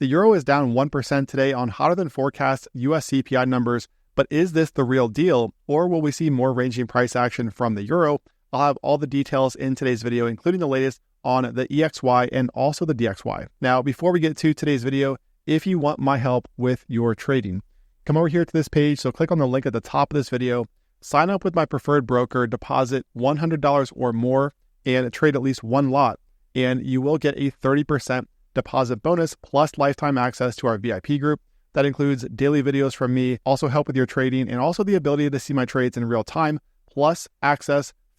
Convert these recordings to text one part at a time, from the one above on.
The euro is down 1% today on hotter than forecast US CPI numbers, but is this the real deal, or will we see more ranging price action from the euro? I'll have all the details in today's video, including the latest on the EXY and also the DXY. Now, before we get to today's video, if you want my help with your trading, come over here to this page. So click on the link at the top of this video, sign up with my preferred broker, deposit $100 or more, and trade at least one lot, and you will get a 30% deposit bonus plus lifetime access to our VIP group. That includes daily videos from me, also help with your trading, and also the ability to see my trades in real time, plus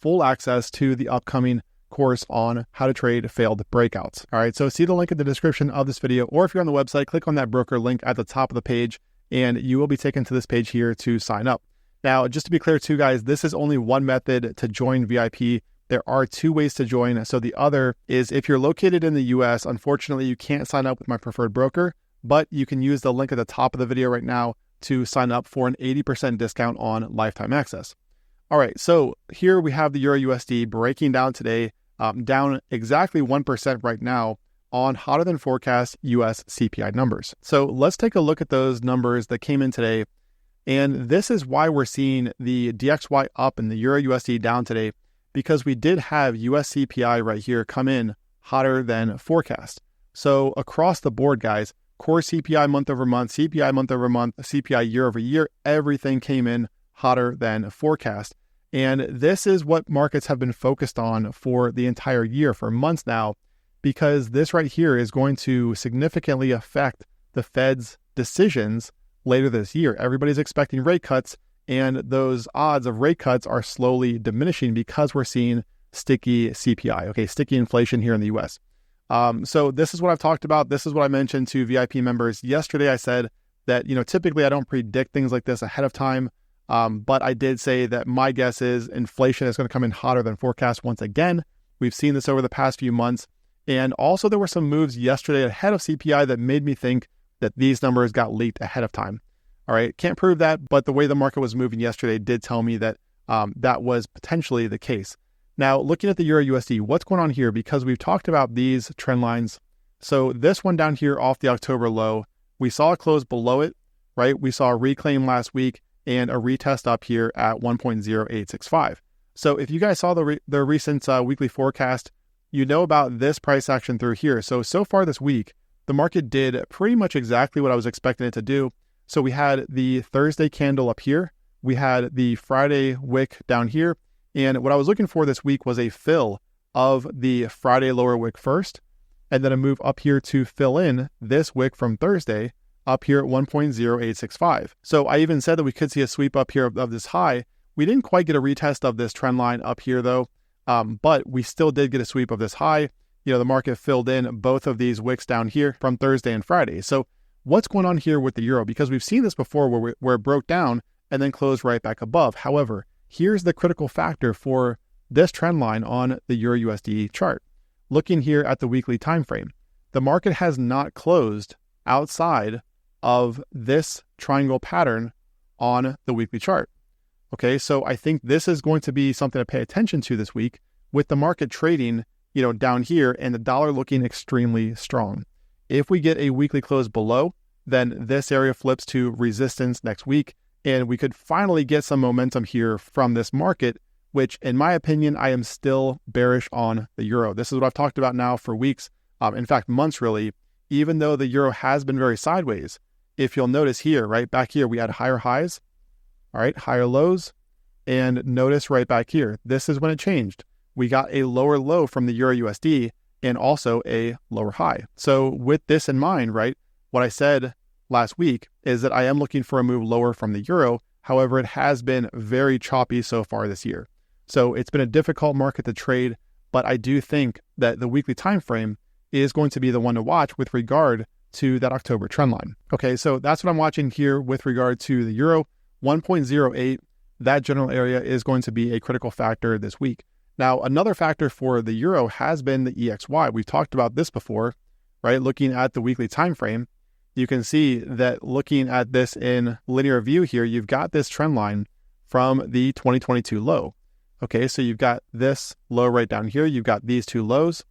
full access to the upcoming course on how to trade failed breakouts. All right, so see the link in the description of this video, or if you're on the website, click on that broker link at the top of the page, and you will be taken to this page here to sign up. Now, just to be clear too, guys, this is only one method to join VIP. There are two ways to join. So the other is if you're located in the US, unfortunately, you can't sign up with my preferred broker, but you can use the link at the top of the video right now to sign up for an 80% discount on lifetime access. All right, so here we have the EURUSD breaking down today, down exactly 1% right now on hotter than forecast US CPI numbers. So let's take a look at those numbers that came in today. And this is why we're seeing the DXY up and the EURUSD down today, because we did have US CPI right here come in hotter than forecast. So across the board, guys, core CPI month over month, CPI month over month, CPI year over year, everything came in hotter than forecast. And this is what markets have been focused on for the entire year, for months now, because this right here is going to significantly affect the Fed's decisions later this year. Everybody's expecting rate cuts, and those odds of rate cuts are slowly diminishing because we're seeing sticky CPI, sticky inflation here in the US. So this is what I've talked about. This is what I mentioned to VIP members yesterday. I said that, typically I don't predict things like this ahead of time, but I did say that my guess is inflation is going to come in hotter than forecast once again. We've seen this over the past few months. And also there were some moves yesterday ahead of CPI that made me think that these numbers got leaked ahead of time. All right, can't prove that, but the way the market was moving yesterday did tell me that that was potentially the case. Now, looking at the EURUSD, what's going on here? Because we've talked about these trend lines. So this one down here off the October low, we saw it close below it, right? We saw a reclaim last week and a retest up here at 1.0865. So if you guys saw the recent weekly forecast, you know about this price action through here. So far this week, the market did pretty much exactly what I was expecting it to do. So we had the Thursday candle up here. We had the Friday wick down here. And what I was looking for this week was a fill of the Friday lower wick first, and then a move up here to fill in this wick from Thursday up here at 1.0865. So I even said that we could see a sweep up here of this high. We didn't quite get a retest of this trend line up here though, but we still did get a sweep of this high. The market filled in both of these wicks down here from Thursday and Friday. So what's going on here with the euro? Because we've seen this before where it broke down and then closed right back above. However, here's the critical factor for this trend line on the EURUSD chart. Looking here at the weekly time frame, the market has not closed outside of this triangle pattern on the weekly chart. Okay, so I think this is going to be something to pay attention to this week with the market trading, down here and the dollar looking extremely strong. If we get a weekly close below, then this area flips to resistance next week, and we could finally get some momentum here from this market, which in my opinion, I am still bearish on the euro. This is what I've talked about now for weeks, in fact, months really, even though the euro has been very sideways. If you'll notice here, right back here, we had higher highs, all right, higher lows, and notice right back here, this is when it changed. We got a lower low from the EURUSD and also a lower high. So with this in mind, right, what I said last week is that I am looking for a move lower from the euro. However, it has been very choppy so far this year. So it's been a difficult market to trade, but I do think that the weekly time frame is going to be the one to watch with regard to that October trend line. Okay, so that's what I'm watching here with regard to the euro. 1.08, that general area is going to be a critical factor this week. Now, another factor for the euro has been the EXY. We've talked about this before, right? Looking at the weekly time frame, you can see that looking at this in linear view here, you've got this trend line from the 2022 low. Okay, so you've got this low right down here. You've got these two lows.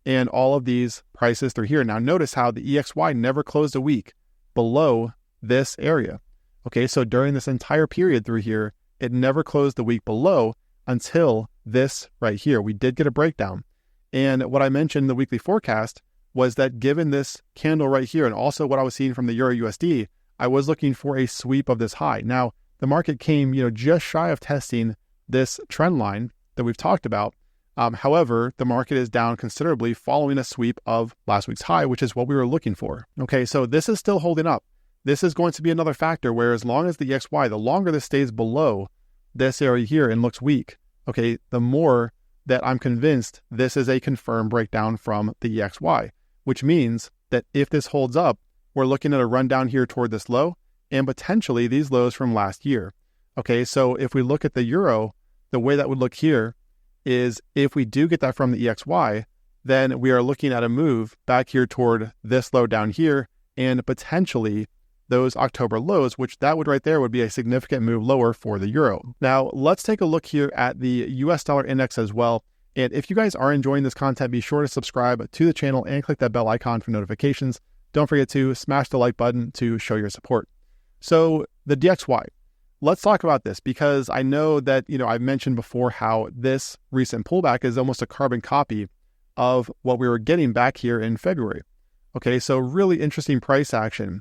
and all of these prices through here. Now notice how the EXY never closed a week below this area. Okay, so during this entire period through here, it never closed the week below until this right here. We did get a breakdown. And what I mentioned in the weekly forecast was that given this candle right here, and also what I was seeing from the Euro USD, I was looking for a sweep of this high. Now, the market came, just shy of testing this trend line that we've talked about. However, the market is down considerably following a sweep of last week's high, which is what we were looking for. Okay, so this is still holding up. This is going to be another factor where as long as the EXY, the longer this stays below this area here and looks weak, okay, the more that I'm convinced this is a confirmed breakdown from the EXY, which means that if this holds up, we're looking at a rundown here toward this low and potentially these lows from last year. Okay, so if we look at the euro, the way that would look here is if we do get that from the EXY, then we are looking at a move back here toward this low down here and potentially those October lows, which that would right there would be a significant move lower for the euro. Now, let's take a look here at the US dollar index as well. And if you guys are enjoying this content, be sure to subscribe to the channel and click that bell icon for notifications. Don't forget to smash the like button to show your support. So the DXY, let's talk about this because I know that, I've mentioned before how this recent pullback is almost a carbon copy of what we were getting back here in February. Okay, so really interesting price action.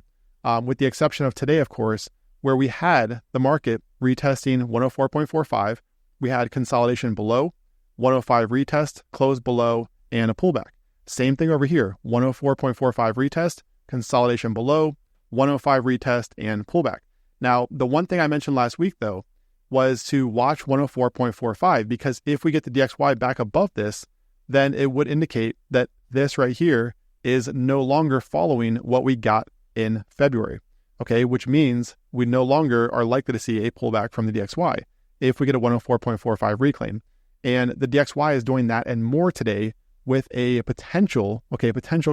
With the exception of today, of course, where we had the market retesting 104.45, we had consolidation below, 105 retest, close below, and a pullback. Same thing over here, 104.45 retest, consolidation below, 105 retest, and pullback. Now, the one thing I mentioned last week, though, was to watch 104.45 because if we get the DXY back above this, then it would indicate that this right here is no longer following what we got in February, okay, which means we no longer are likely to see a pullback from the DXY if we get a 104.45 reclaim. And the DXY is doing that and more today with a potential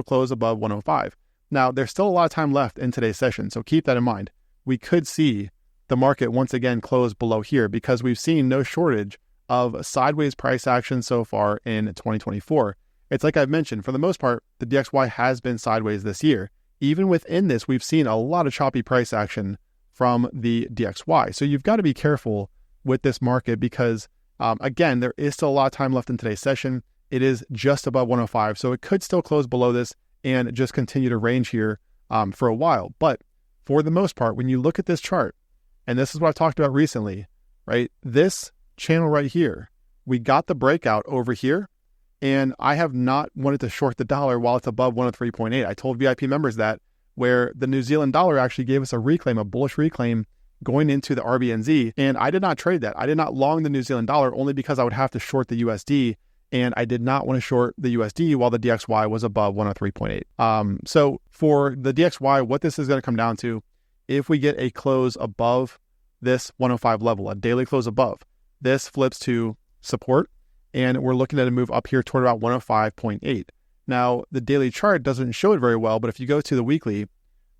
close above 105. Now, there's still a lot of time left in today's session, so keep that in mind. We could see the market once again close below here because we've seen no shortage of sideways price action so far in 2024. It's like I've mentioned, for the most part, the DXY has been sideways this year. Even within this, we've seen a lot of choppy price action from the DXY. So you've got to be careful with this market because, again, there is still a lot of time left in today's session. It is just above 105, so it could still close below this and just continue to range here for a while. But for the most part, when you look at this chart, and this is what I've talked about recently, right? This channel right here, we got the breakout over here, and I have not wanted to short the dollar while it's above 103.8. I told VIP members that, where the New Zealand dollar actually gave us a reclaim, a bullish reclaim going into the RBNZ, and I did not trade that. I did not long the New Zealand dollar only because I would have to short the USD, and I did not want to short the USD while the DXY was above 103.8. So for the DXY, what this is going to come down to, if we get a close above this 105 level, a daily close above, this flips to support, and we're looking at a move up here toward about 105.8. Now, the daily chart doesn't show it very well, but if you go to the weekly,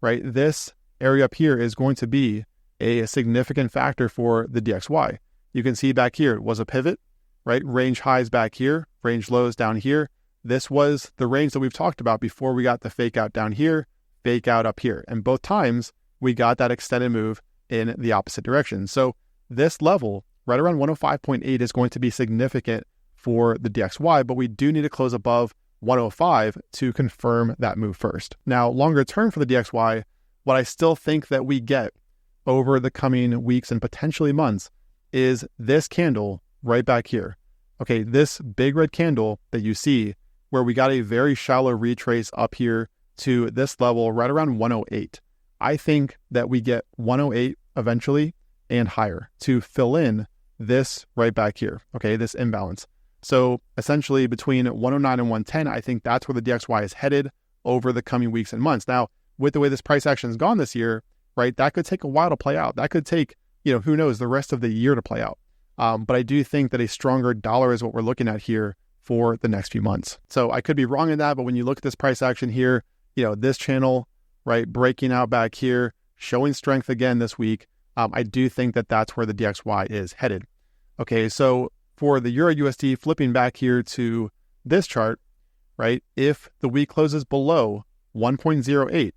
right, this area up here is going to be a significant factor for the DXY. You can see back here, it was a pivot, right? Range highs back here, range lows down here. This was the range that we've talked about before we got the fake out down here, fake out up here. And both times we got that extended move in the opposite direction. So this level right around 105.8 is going to be significant for the DXY, but we do need to close above 105 to confirm that move first. Now, longer term for the DXY, what I still think that we get over the coming weeks and potentially months is this candle right back here. Okay, this big red candle that you see where we got a very shallow retrace up here to this level right around 108. I think that we get 108 eventually and higher to fill in this right back here, okay, this imbalance. So essentially between 109 and 110, I think that's where the DXY is headed over the coming weeks and months. Now, with the way this price action has gone this year, right, that could take a while to play out. That could take, who knows, the rest of the year to play out. But I do think that a stronger dollar is what we're looking at here for the next few months. So I could be wrong in that, but when you look at this price action here, this channel, right, breaking out back here, showing strength again this week, I do think that that's where the DXY is headed. Okay, so for the Euro USD, flipping back here to this chart, right? If the week closes below 1.08,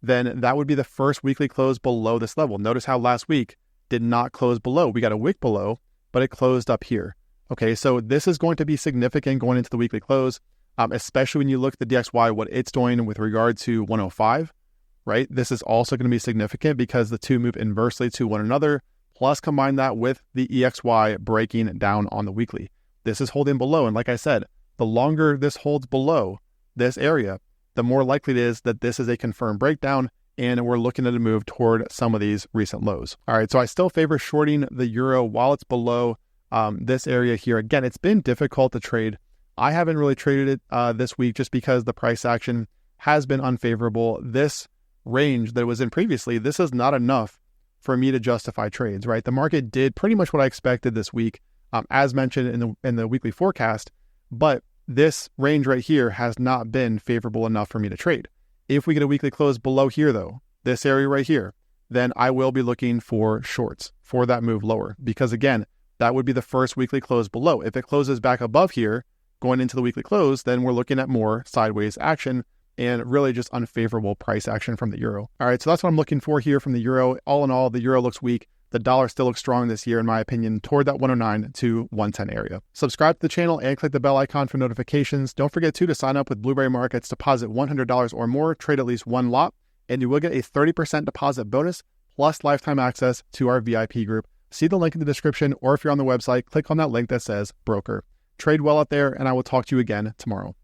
then that would be the first weekly close below this level. Notice how last week did not close below. We got a wick below, but it closed up here. Okay, so this is going to be significant going into the weekly close, especially when you look at the DXY, what it's doing with regard to 105, right? This is also going to be significant because the two move inversely to one another, plus combine that with the EXY breaking down on the weekly. This is holding below, and like I said, the longer this holds below this area, the more likely it is that this is a confirmed breakdown, and we're looking at a move toward some of these recent lows. All right, so I still favor shorting the euro while it's below this area here. Again, it's been difficult to trade. I haven't really traded it this week just because the price action has been unfavorable. This range that it was in previously, this is not enough for me to justify trades, right? The market did pretty much what I expected this week, as mentioned in the weekly forecast, but this range right here has not been favorable enough for me to trade. If we get a weekly close below here though, this area right here, then I will be looking for shorts for that move lower, because again, that would be the first weekly close below. If it closes back above here, going into the weekly close, then we're looking at more sideways action and really just unfavorable price action from the euro. All right, so that's what I'm looking for here from the euro. All in all, the euro looks weak. The dollar still looks strong this year, in my opinion, toward that 109 to 110 area. Subscribe to the channel and click the bell icon for notifications. Don't forget to sign up with Blueberry Markets. Deposit $100 or more, trade at least one lot, and you will get a 30% deposit bonus plus lifetime access to our VIP group. See the link in the description, or if you're on the website, click on that link that says broker. Trade well out there, and I will talk to you again tomorrow.